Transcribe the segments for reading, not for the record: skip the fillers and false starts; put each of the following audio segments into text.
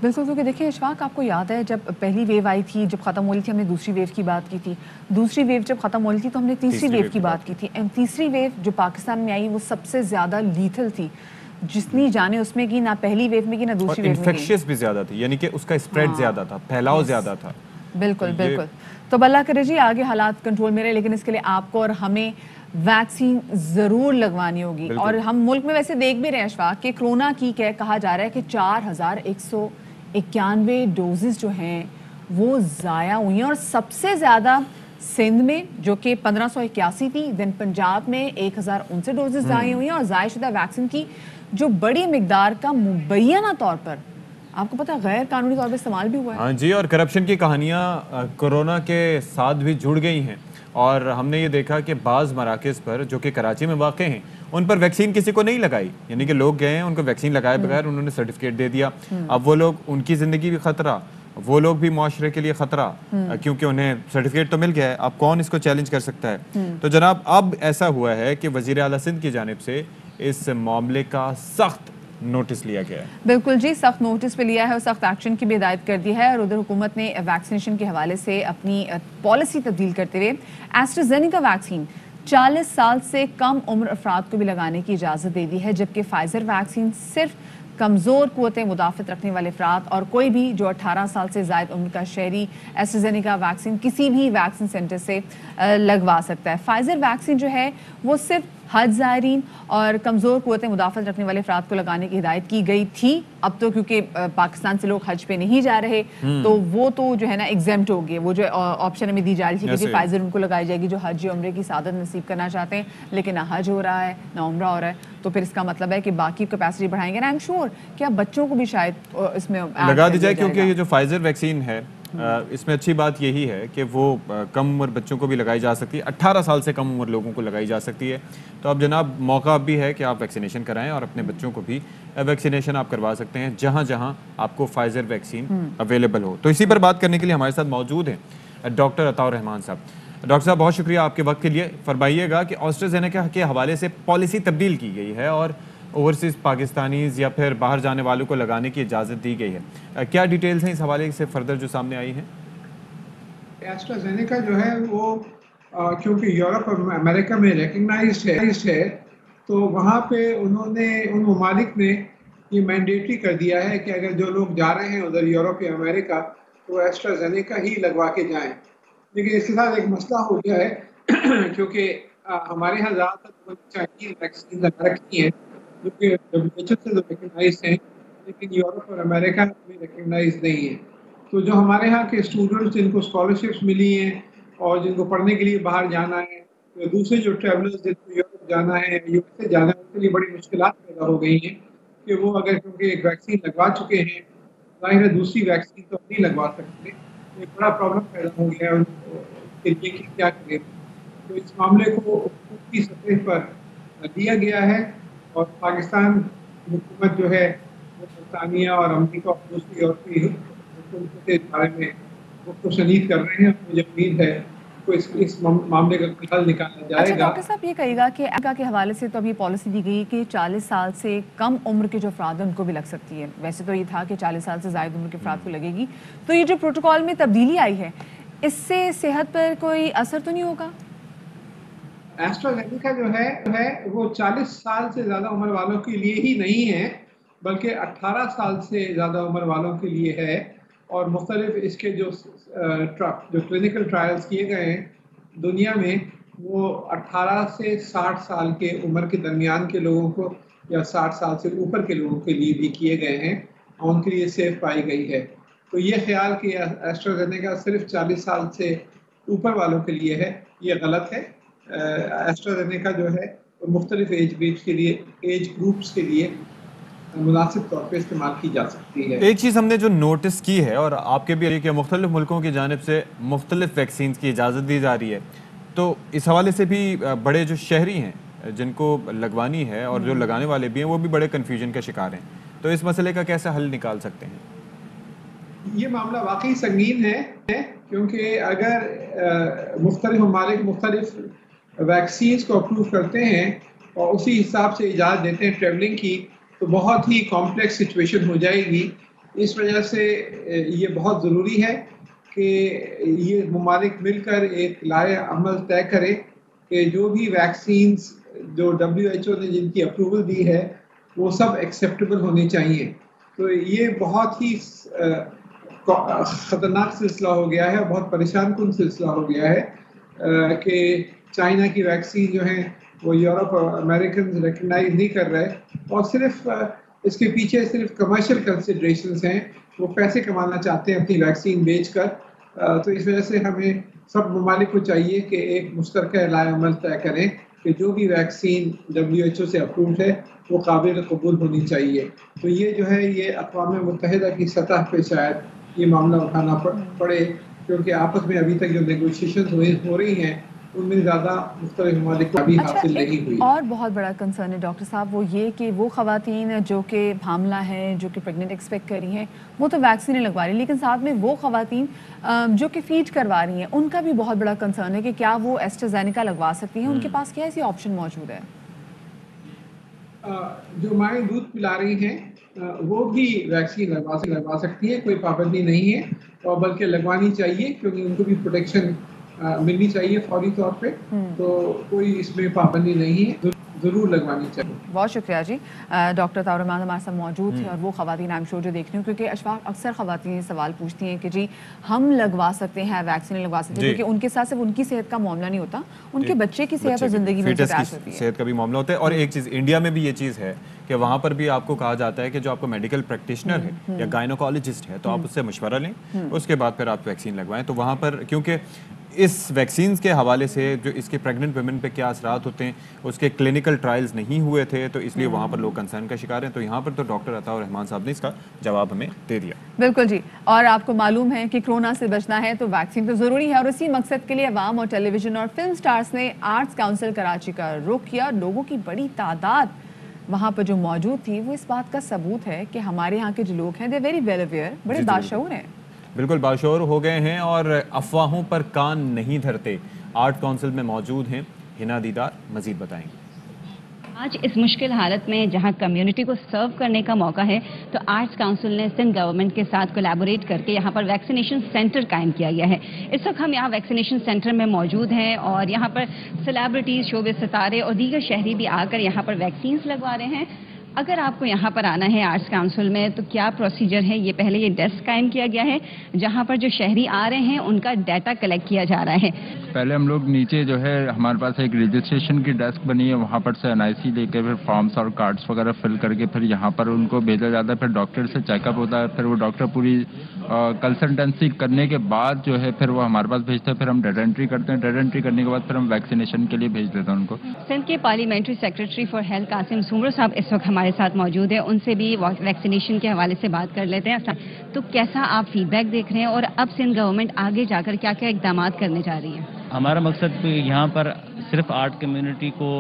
بالکل, کیونکہ دیکھیں اشفاق, آپ کو یاد ہے جب پہلی ویو آئی تھی, جب ختم ہو رہی تھی, ہم نے دوسری ویو کی بات کی تھی, دوسری ویو جب ختم ہو رہی تھی تو ہم نے تیسری ویو کی بات کی تھی, اینڈ تیسری ویو جو پاکستان میں آئی وہ سب سے زیادہ لیتھل تھی, جتنی جانیں اس میں کی, نہ پہلی ویو میں کی نہ دوسری ویو میں کی, انفیکشس بھی زیادہ تھی, یعنی کہ اس کا اسپریڈ زیادہ تھا, پھیلاؤ زیادہ تھا. بالکل بالکل. تو اللہ کرے جی آگے حالات کنٹرول میں رہے, لیکن اس کے لیے آپ کو اور ہمیں ویکسین ضرور لگوانی ہوگی. اور ہم ملک میں ویسے دیکھ بھی رہے ہیں اشفاق کہ کرونا کی کہا جا رہا ہے کہ 4191 ڈوزز جو ہیں وہ ضائع ہوئی ہیں, اور سب سے زیادہ سندھ میں جو کہ 1581 تھی, دین پنجاب میں 1059 ڈوزز ضائع ہوئی ہیں, اور ضائع شدہ ویکسین کی جو بڑی مقدار کا مبینہ طور پر آپ کو پتا غیر قانونی طور پہ استعمال بھی ہوا ہے. ہاں جی, اور کرپشن کی کہانیاں کورونا کے ساتھ بھی جڑ گئی ہیں, اور ہم نے یہ دیکھا کہ بعض مراکز پر جو کہ کراچی میں واقع ہیں ان پر ویکسین کسی کو نہیں لگائی, یعنی کہ لوگ گئے ہیں ان کو ویکسین لگائے بغیر انہوں نے سرٹیفکیٹ دے دیا. اب وہ لوگ, ان کی زندگی بھی خطرہ, وہ لوگ بھی معاشرے کے لیے خطرہ, کیونکہ انہیں سرٹیفکیٹ تو مل گیا ہے, اب کون اس کو چیلنج کر سکتا ہے. تو جناب اب ایسا ہوا ہے کہ وزیر اعلیٰ سندھ کی جانب سے اس معاملے کا سخت نوٹس لیا گیا ہے. بالکل جی, سخت نوٹس پہ لیا ہے اور سخت ایکشن کی بھی ہدایت کر دی ہے. اور ادھر حکومت نے ویکسینیشن کے حوالے سے اپنی پالیسی تبدیل کرتے ہوئے ایسٹرازینیکا ویکسین 40 سال سے کم عمر افراد کو بھی لگانے کی اجازت دے دی ہے, جبکہ فائزر ویکسین صرف کمزور قوت مدافعت رکھنے والے افراد اور کوئی بھی جو 18 سال سے زائد عمر کا شہری ایسٹرازینیکا ویکسین کسی بھی ویکسین سینٹر سے لگوا سکتا ہے. فائزر ویکسین جو ہے وہ صرف حج زائرین اور کمزور قوت مدافعت رکھنے والے افراد کو لگانے کی ہدایت کی گئی تھی. اب تو کیونکہ پاکستان سے لوگ حج پہ نہیں جا رہے تو وہ تو جو ہے نا ایگزیمپٹ ہو گئے, وہ جو آپشن ہمیں دی جا رہی تھی کہ فائزر ان کو لگائی جائے گی جو حج عمرے کی سعادت نصیب کرنا چاہتے ہیں, لیکن نہ حج ہو رہا ہے نہ عمرہ ہو رہا ہے, تو پھر اس کا مطلب ہے کہ باقی کیپیسٹی بڑھائیں گے نا. آئی ایم شیور کہ اب بچوں کو بھی شاید اس میں لگا دی جائے, کیونکہ یہ جو فائزر ویکسین ہے اس میں اچھی بات یہی ہے کہ وہ کم عمر بچوں کو بھی لگائی جا سکتی ہے, 18 سال سے کم عمر لوگوں کو لگائی جا سکتی ہے. تو اب جناب موقع اب بھی ہے کہ آپ ویکسینیشن کرائیں اور اپنے بچوں کو بھی ویکسینیشن آپ کروا سکتے ہیں جہاں جہاں آپ کو فائزر ویکسین اویلیبل ہو. تو اسی پر بات کرنے کے لیے ہمارے ساتھ موجود ہیں ڈاکٹر عطاء الرحمان صاحب. ڈاکٹر صاحب بہت شکریہ آپ کے وقت کے لیے. فرمائیے گا کہ آسٹرازینیکا کے حوالے سے پالیسی تبدیل کی گئی ہے اور اوورسیز پاکستانیز یا پھر باہر جانے والوں کو لگانے کی اجازت دی گئی ہے, کیا ڈیٹیلز ہیں اس حوالے سے فردر جو سامنے آئی ہیں؟ ایسٹرازینیکا جو ہے وہ کیونکہ یورپ اور امریکہ میں ریکگنائزڈ ہے تو وہاں پہ انہوں نے ان ممالک نے یہ مینڈیٹری کر دیا ہے کہ اگر جو لوگ جا رہے ہیں ادھر یورپ یا امریکہ تو ایسٹرازینیکا ہی لگوا کے جائیں. لیکن اس کے ساتھ ایک مسئلہ ہو گیا ہے کیونکہ ہمارے یہاں زیادہ تر چائنیز ویکسین لگا رکھی ہیں جو کہ WHO سے ریکگنائز ہیں, لیکن یورپ اور امریکہ میں ریکگنائز نہیں ہے. تو جو ہمارے یہاں کے اسٹوڈنٹس جن کو اسکالرشپس ملی ہیں اور جن کو پڑھنے کے لیے باہر جانا ہے, تو دوسرے جو ٹریولرز جن کو یورپ جانا ہے, یو ایس اے جانا ہے, ان کے لیے بڑی مشکلات پیدا ہو گئی ہیں کہ وہ اگر کیونکہ ایک ویکسین لگوا چکے ہیں, ظاہر ہے دوسری ویکسین تو نہیں لگوا سکتے. ایک بڑا پرابلم پیدا ہو گیا ہے ان کے لیے کہ کیا کریں. تو اس معاملے کو حکومت کی سطح پر دیا گیا ہے اور پاکستان حکومت جو ہے وہ برطانیہ اور امریکہ اور دوسری یورپی حکومتوں کے بارے میں گفت و شنید کر رہے ہیں. مجھے امید ہے کہ اس معاملے کا حل نکالا جائے گا. اچھا ڈاکٹر صاحب یہ کہے گا کہ امریکہ کے حوالے سے تو اب یہ پالیسی دی گئی کہ 40 سال سے کم عمر کے جو افراد ہیں ان کو بھی لگ سکتی ہے. ویسے تو یہ تھا کہ 40 سال سے زائد عمر کے افراد کو لگے گی, تو یہ جو پروٹوکول میں تبدیلی آئی ہے اس سے صحت پر کوئی اثر تو نہیں ہوگا؟ ایسٹرازینیکا جو ہے وہ 40 سال سے زیادہ عمر والوں کے لیے ہی نہیں ہے بلکہ 18 سال سے زیادہ عمر والوں کے لیے ہے, اور مختلف اس کے جو کلینکل ٹرائلز کیے گئے ہیں دنیا میں وہ 18 سے 60 سال کے عمر کے درمیان کے لوگوں کو یا 60 سال سے اوپر کے لوگوں کے لیے بھی کیے گئے ہیں اور ان کے لیے سیف پائی گئی ہے. تو یہ خیال کہ ایسٹرازینیکا صرف 40 سال سے اوپر والوں کے لیے ہے یہ غلط ہے. ایسٹرازینیکا جو ہے مختلف ایج گروپس کے لیے مناسب طور پہ استعمال کی جا سکتی ہے. ایک چیز ہم نے جو نوٹس کی ہے اور آپ کے بھی کہ مختلف ملکوں کی جانب سے مختلف ویکسینز کی اجازت دی جا رہی ہے, تو اس حوالے سے بھی بڑے جو شہری ہیں جن کو لگوانی ہے اور جو لگانے والے بھی ہیں وہ بھی بڑے کنفیوژن کا شکار ہیں, تو اس مسئلے کا کیسا حل نکال سکتے ہیں؟ یہ معاملہ واقعی سنگین ہے کیونکہ اگر مختلف ممالک مختلف ویکسینز کو اپروو کرتے ہیں اور اسی حساب سے اجازت دیتے ہیں ٹریولنگ کی, تو بہت ہی کمپلیکس سچویشن ہو جائے گی اس وجہ سے یہ بہت ضروری ہے کہ یہ ممالک مل کر ایک لائحہ عمل طے کرے کہ جو بھی ویکسینز جو WHO نے جن کی اپروول دی ہے وہ سب ایکسیپٹیبل ہونی چاہیے. تو یہ بہت ہی خطرناک سلسلہ ہو گیا ہے، بہت پریشان کن سلسلہ ہو گیا ہے کہ چائنا کی ویکسین جو ہیں وہ یورپ اور امریکن ریکگنائز نہیں کر رہے، اور صرف اس کے پیچھے صرف کمرشل کنسیڈریشنز ہیں، وہ پیسے کمانا چاہتے ہیں اپنی ویکسین بیچ کر. تو اس وجہ سے ہمیں سب ممالک کو چاہیے کہ ایک مشترکہ لائحہ عمل طے کریں کہ جو بھی ویکسین WHO سے اپرووڈ ہے وہ قابل قبول ہونی چاہیے. تو یہ جو ہے یہ اقوام متحدہ کی سطح پہ شاید یہ معاملہ اٹھانا پڑے، کیونکہ آپس میں ابھی تک جو نیگوشیشن ہو رہی ہیں ان میں زیادہ مختلف ممالک کو ابھی حاصل نہیں ہوئی. اور بہت بڑا کنسرن ہے ڈاکٹر صاحب وہ یہ کہ وہ خواتین جو کہ حاملہ ہیں، جو کہ پریگننٹ ایکسپیکٹ کر رہی ہیں، وہ تو ویکسین لگوا رہی ہیں، لیکن ساتھ میں وہ خواتین جو کہ فیڈ کروا رہی ہیں ان کا بھی بہت بڑا کنسرن ہے کہ کیا وہ ایسٹرازینیکا لگوا سکتی ہیں، ان کے پاس کیا ایسی آپشن موجود ہے؟ جو مائیں دودھ پلا رہی ہیں وہ بھی ویکسین لگوا سکتی ہے، کوئی پابندی نہیں ہے، اور بلکہ لگوانی چاہیے کیونکہ ان کو بھی پروٹیکشن ملنی چاہیے فوری طور پہ. تو کوئی اس میں پابندی نہیں ہے، ضرور لگوانی چاہیے. بہت شکریہ جی. ڈاکٹر طاہر رحمان ہمارے ساتھ موجود تھے، اور وہ خواتین آئی ایم شور جو دیکھ رہی ہوں، کیونکہ اشفاق اکثر خواتین یہ سوال پوچھتی ہیں کہ جی ہم لگوا سکتے ہیں ویکسین لگوا سکتے ہیں، کیونکہ ان کے ساتھ صرف ان کی صحت کا معاملہ نہیں ہوتا، ان کے بچے کی صحت اور زندگی میں اٹیچ ہوتی ہے، صحت کا بھی معاملہ ہوتا ہے. اور ایک چیز انڈیا میں بھی یہ چیز ہے کہ وہاں پر بھی آپ کو کہا جاتا ہے کہ جو آپ کو میڈیکل پریکٹیشنر ہے یا گائنوکالوجسٹ ہے تو آپ اس سے مشورہ لیں، اس کے بعد پھر آپ ویکسین لگوائیں. تو وہاں پر کیونکہ اس ویکسینز کے حوالے سے جو اس کے پریگننٹ ویمن پہ کیا اثرات ہوتے ہیں اس کے کلینکل ٹرائلز نہیں ہوئے تھے، تو اس لیے وہاں پر لوگ کنسرن کا شکار ہیں. تو یہاں پر تو ڈاکٹر عطا الرحمان صاحب نے اس کا جواب ہمیں دے دیا. بالکل جی. اور آپ کو معلوم ہے کہ کورونا سے بچنا ہے تو ویکسین تو ضروری ہے، اور اسی مقصد کے لیے عوام اور ٹیلی ویژن اور فلم سٹارز نے آرٹس کونسل کراچی کا رخ کیا. لوگوں کی بڑی تعداد وہاں پر جو موجود تھی وہ اس بات کا ثبوت ہے کہ ہمارے یہاں کے جو لوگ ہیں دے ویری ویل اویئر، بڑے باشعور ہیں. بالکل باشعور ہو گئے ہیں اور افواہوں پر کان نہیں دھرتے. آرٹ کونسل میں موجود ہیں ہنا دیدار، مزید بتائیں گے. آج اس مشکل حالت میں جہاں کمیونٹی کو سرو کرنے کا موقع ہے تو آرٹس کونسل نے سندھ گورنمنٹ کے ساتھ کولیبوریٹ کر کے یہاں پر ویکسینیشن سینٹر قائم کیا گیا ہے. اس وقت ہم یہاں ویکسینیشن سینٹر میں موجود ہیں اور یہاں پر سیلیبریٹیز، شعبے ستارے اور دیگر شہری بھی آ کر یہاں پر ویکسینز لگوا رہے ہیں. اگر آپ کو یہاں پر آنا ہے آرٹس کونسل میں تو کیا پروسیجر ہے؟ یہ پہلے یہ ڈیسک قائم کیا گیا ہے جہاں پر جو شہری آ رہے ہیں ان کا ڈیٹا کلیکٹ کیا جا رہا ہے. پہلے ہم لوگ نیچے جو ہے ہمارے پاس ایک رجسٹریشن کی ڈیسک بنی ہے، وہاں پر سے NIC لے کے پھر فارمس اور کارڈس وغیرہ فل کر کے پھر یہاں پر ان کو بھیجا جاتا ہے. پھر ڈاکٹر سے چیک اپ ہوتا ہے، پھر وہ ڈاکٹر پوری کنسلٹنسی کرنے کے بعد جو ہے پھر وہ ہمارے پاس بھیجتے ہیں. پھر ہم ڈیٹا انٹری کرتے ہیں، ڈیٹا انٹری کرنے کے بعد پھر ہم ویکسینیشن کے لیے بھیج دیتے ہیں ان کو. سندھ کے parliamentary secretary for health Qasim Soomro صاحب اس وقت ہمارے ساتھ موجود ہیں، ان سے بھی ویکسینیشن کے حوالے سے بات کر لیتے ہیں. تو کیسا آپ فیڈ بیک دیکھ رہے ہیں اور اب سندھ گورنمنٹ آگے جا کر کیا کیا اقدامات کرنے جا رہی ہے؟ ہمارا مقصد یہاں پر صرف آرٹ کمیونٹی کو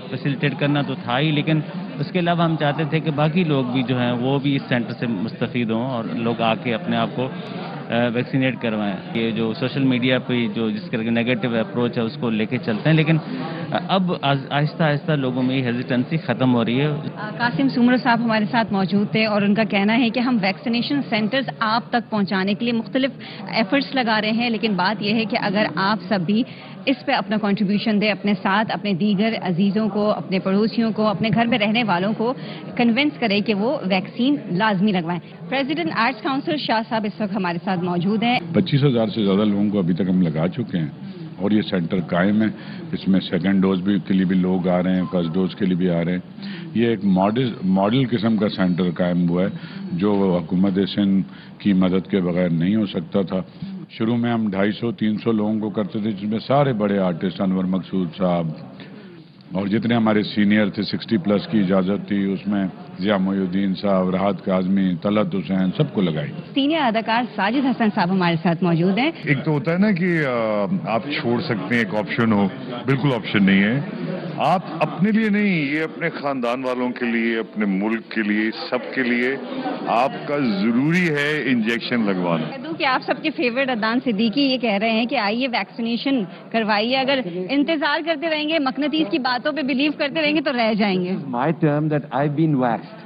فیسیلیٹیٹ کرنا تو تھا ہی، لیکن اس کے علاوہ ہم چاہتے تھے کہ باقی لوگ بھی جو ہیں وہ بھی اس سینٹر سے مستفید ہوں اور لوگ آ کے اپنے آپ کو ویکسینیٹ کروائیں. یہ جو سوشل میڈیا پہ جو جس طرح کی نیگیٹو اپروچ ہے اس کو لے کے چلتے ہیں، لیکن اب آہستہ آہستہ لوگوں میں یہ ہیزیٹنسی ختم ہو رہی ہے. قاسم سومرو صاحب ہمارے ساتھ موجود تھے اور ان کا کہنا ہے کہ ہم ویکسینیشن سینٹرز آپ تک پہنچانے کے لیے مختلف ایفرٹس لگا رہے ہیں، لیکن بات یہ ہے کہ اگر آپ سب بھی اس پہ اپنا کنٹریبیوشن دیں، اپنے ساتھ اپنے دیگر عزیزوں کو، اپنے پڑوسیوں کو، اپنے گھر میں رہنے والوں کو کنونس کریں کہ وہ ویکسین لازمی لگوائیں. پریزیڈنٹ آرٹس کونسل شاہ صاحب اس وقت ہمارے ساتھ موجود ہیں. 25,000 سے زیادہ لوگوں کو ابھی تک ہم لگا چکے ہیں اور یہ سینٹر قائم ہے. اس میں سیکنڈ ڈوز بھی کے لیے بھی لوگ آ رہے ہیں، فرسٹ ڈوز کے لیے بھی آ رہے ہیں. یہ ایک ماڈل قسم کا سینٹر قائم ہوا ہے جو حکومت سندھ کی مدد کے بغیر نہیں ہو سکتا تھا. شروع میں ہم 250-300 لوگوں کو کرتے تھے، جس میں سارے بڑے آرٹسٹ، انور مقصود صاحب اور جتنے ہمارے سینئر تھے، 60+ کی اجازت تھی. اس میں ضیاء محی الدین صاحب، راحت کاظمی، طلعت حسین، سب کو لگائی. سینئر اداکار ساجد حسن صاحب ہمارے ساتھ موجود ہیں. ایک تو ہوتا ہے نا کہ آپ چھوڑ سکتے ہیں، ایک آپشن ہو، بالکل آپشن نہیں ہے. آپ اپنے لیے نہیں، یہ اپنے خاندان والوں کے لیے، اپنے ملک کے لیے، سب کے لیے آپ کا ضروری ہے انجیکشن لگوانا. کہ آپ سب کے فیورٹ عدنان صدیقی یہ کہہ رہے ہیں کہ آئیے ویکسینیشن کروائیے، اگر انتظار کرتے رہیں گے، مقناطیس کی باتوں پہ بلیو کرتے رہیں گے تو رہ جائیں گے. My term that I've been waxed.